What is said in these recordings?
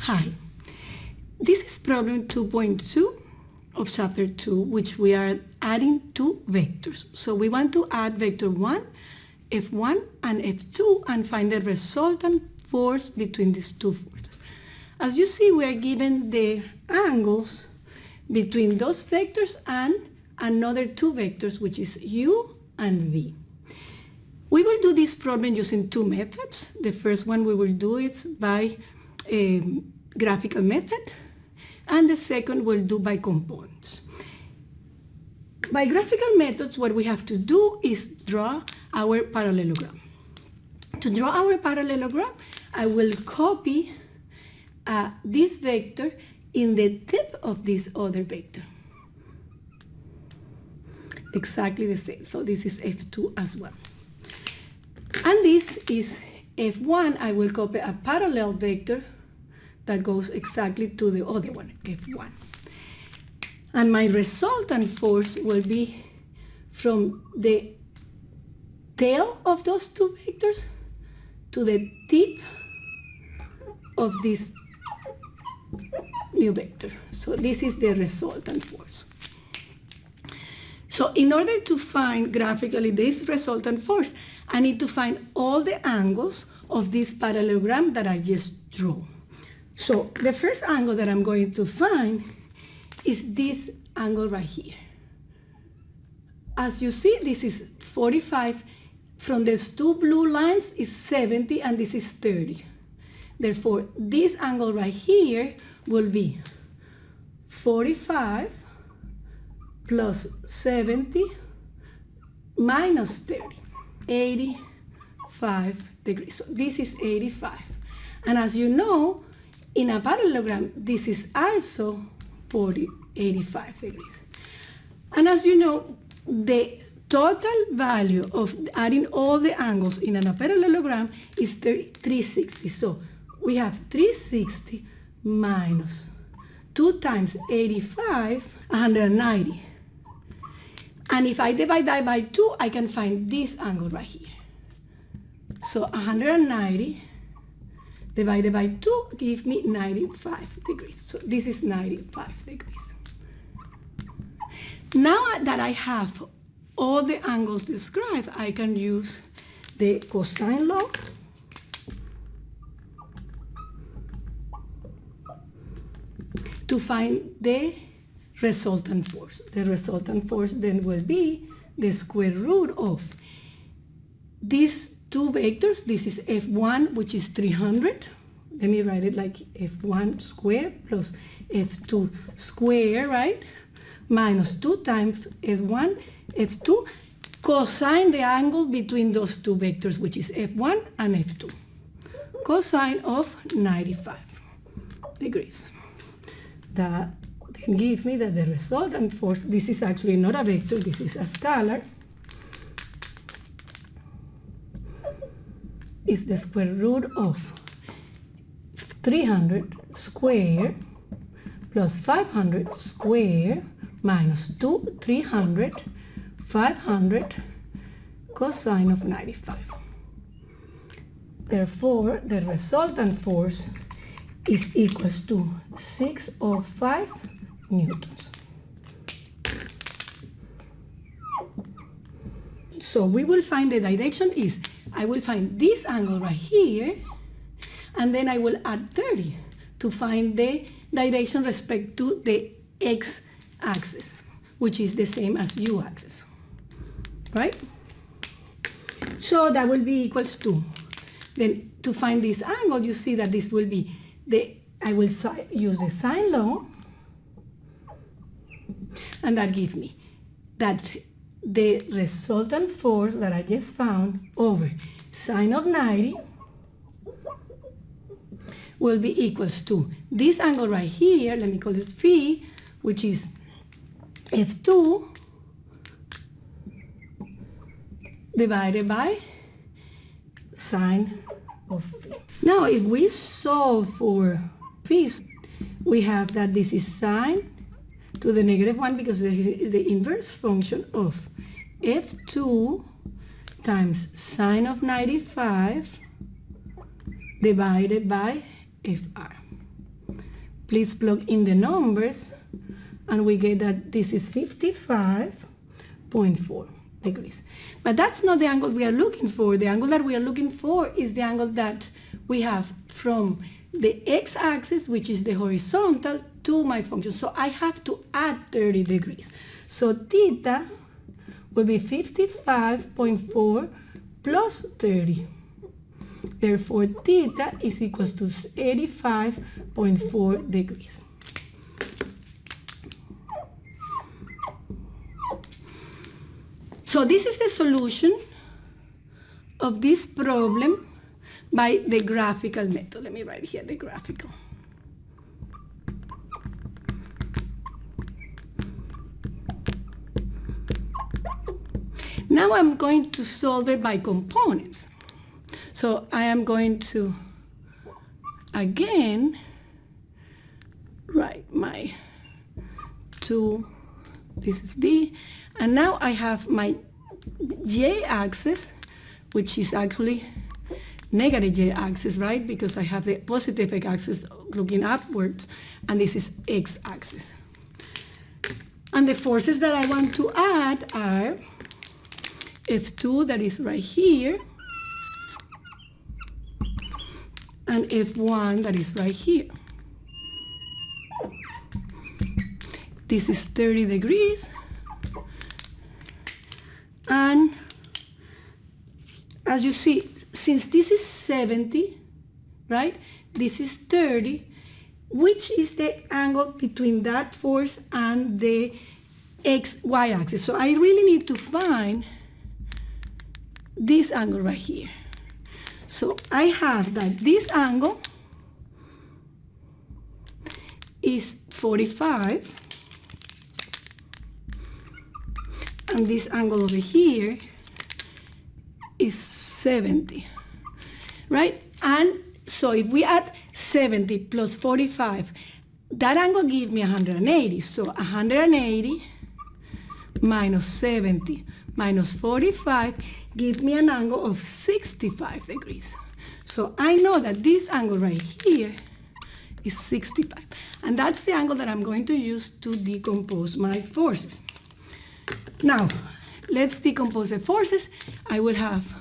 Hi, this is problem 2.2 of chapter 2, which we are adding two vectors. So we want to add vector 1, F1 and F2 and find the resultant force between these two forces. As you see, we are given the angles between those vectors and another two vectors, which is U and V. We will do this problem using two methods. The first one we will do it by a graphical method, and the second we'll do by components. By graphical methods, what we have to do is draw our parallelogram. To draw our parallelogram, I will copy this vector in the tip of this other vector. Exactly the same. So this is F2 as well. And this is F1. I will copy a parallel vector that goes exactly to the other one, F1. And my resultant force will be from the tail of those two vectors to the tip of this new vector. So this is the resultant force. So in order to find graphically this resultant force, I need to find all the angles of this parallelogram that I just drew. So the first angle that I'm going to find is this angle right here. As you see, this is 45. From these two blue lines is 70 and this is 30. Therefore, this angle right here will be 45 plus 70 minus 30, 85 degrees. So this is 85. And as you know, in a parallelogram, this is also 85 degrees. And as you know, the total value of adding all the angles in a parallelogram is 360. So we have 360 minus 2 times 85, 190. And if I divide that by 2, I can find this angle right here. So 190 divided by 2 gives me 95 degrees. So this is 95 degrees. Now that I have all the angles described, I can use the cosine law to find the resultant force. The resultant force then will be the square root of these two vectors. This is F1, which is 300. Let me write it like F1 squared plus F2 squared, right? Minus 2 times S1, F2, cosine the angle between those two vectors, which is F1 and F2. Cosine of 95 degrees. That then gives me that the resultant force, this is actually not a vector, this is a scalar, is the square root of 300 squared plus 500 squared minus 300, 500 cosine of 95. Therefore, the resultant force is equals to 605 newtons. So we will find the direction is, I will find this angle right here, and then I will add 30 to find the direction respect to the x-axis, which is the same as u-axis, right? So that will be equals to, then to find this angle, you see that this will be I will use the sine law, and that gives me that the resultant force that I just found over sine of 90 will be equals to this angle right here, let me call it phi, which is F2 divided by sine of phi. Now, if we solve for phi, we have that this is sine to the -1 because the inverse function of F2 times sine of 95 divided by Fr. Please plug in the numbers, and we get that this is 55.4 degrees. But that's not the angle we are looking for. The angle that we are looking for is the angle that we have from the x-axis, which is the horizontal, to my function. So I have to add 30 degrees. So theta will be 55.4 plus 30. Therefore, theta is equal to 85.4 degrees. So this is the solution of this problem by the graphical method. Let me write here the graphical. Now I'm going to solve it by components. So I am going to, again, write my 2, this is B, and now I have my y-axis, which is actually negative y-axis, right? Because I have the positive x-axis looking upwards, and this is x-axis. And the forces that I want to add are F2, that is right here, and F1, that is right here. This is 30 degrees, and as you see, since this is 70, right, this is 30, which is the angle between that force and the y-axis. So I really need to find this angle right here. So I have that this angle is 45, and this angle over here is 70, right? And so if we add 70 plus 45, that angle gives me 180. So 180 minus 70 minus 45 gives me an angle of 65 degrees. So I know that this angle right here is 65. And that's the angle that I'm going to use to decompose my forces. Now, let's decompose the forces. I will have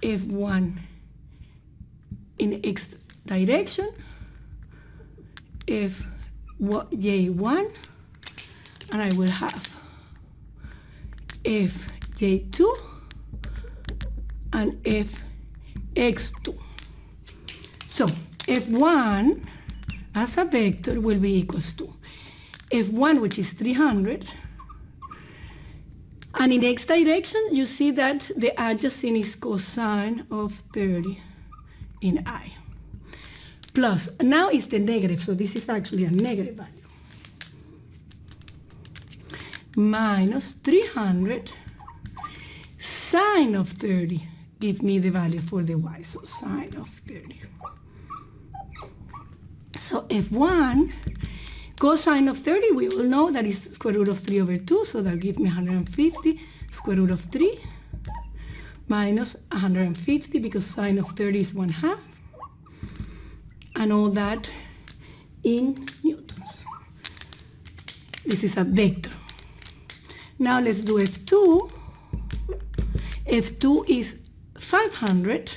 F1 in x direction, Fj1, and I will have Fj2 and Fx2. So F1 as a vector will be equals to F1, which is 300, and in x direction you see that the adjacent is cosine of 30 in I. Plus, now it's the negative, so this is actually a negative value. Minus 300 sine of 30 give me the value for the y, so sine of 30. So F1 cosine of 30, we all know that is square root of 3 over 2, so that gives me 150 square root of 3 minus 150, because sine of 30 is 1/2, and all that in newtons. This is a vector. Now let's do F2. F2 is 500.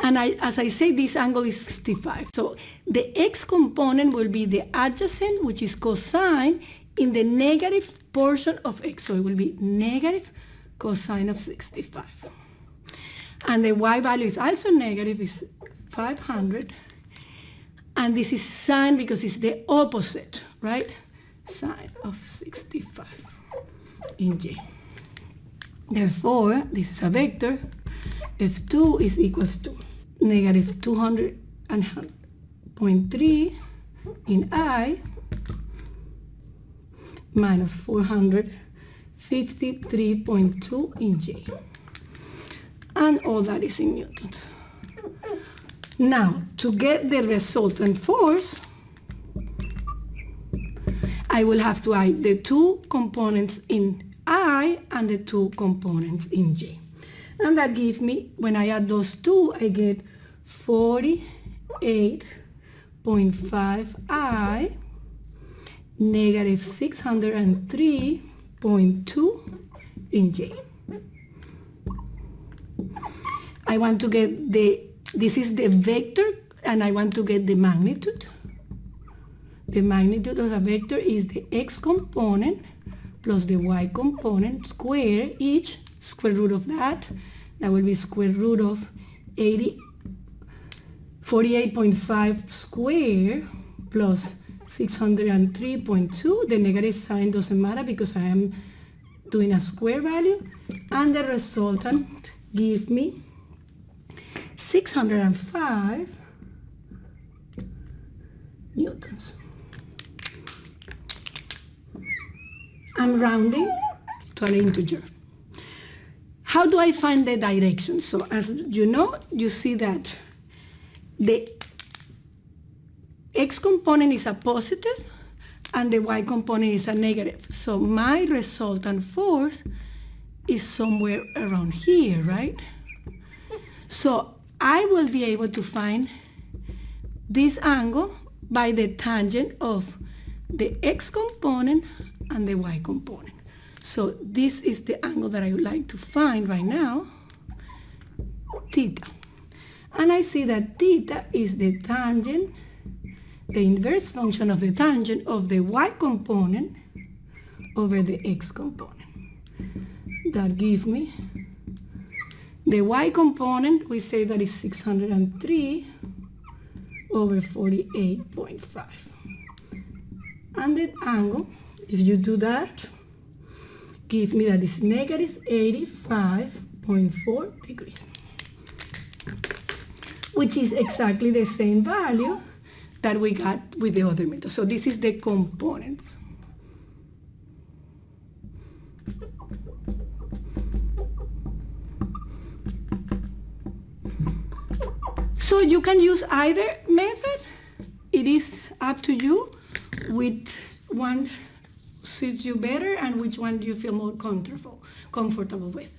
And as I say, this angle is 65. So the x component will be the adjacent, which is cosine, in the negative portion of x. So it will be negative cosine of 65. And the y value is also negative, is 500. And this is sine because it's the opposite, right? Sine of 65 in J. Therefore, this is a vector. F2 is equals to negative 200.3 in I minus 453.2 in J. And all that is in newtons. Now, to get the resultant force, I will have to add the two components in I and the two components in J. And that gives me, when I add those two, I get 48 0.5i negative 603.2 in J. I want to get this is the vector, and I want to get the magnitude. The magnitude of a vector is the x component plus the y component square, each square root of that. That will be square root of 48.5 square plus 603.2. The negative sign doesn't matter because I am doing a square value. And the resultant gives me 605 newtons. I'm rounding to an integer. How do I find the direction? So as you know, you see that the x component is a positive and the y component is a negative. So my resultant force is somewhere around here, right? So I will be able to find this angle by the tangent of the x component and the y component. So this is the angle that I would like to find right now, theta. And I see that theta is the tangent, the inverse function of the tangent of the y component over the x component. That gives me the y component, we say that is 603 over 48.5. And the angle, if you do that, give me that is negative 85.4 degrees, which is exactly the same value that we got with the other method. So this is the components. So you can use either method. It is up to you which one suits you better and which one do you feel more comfortable with.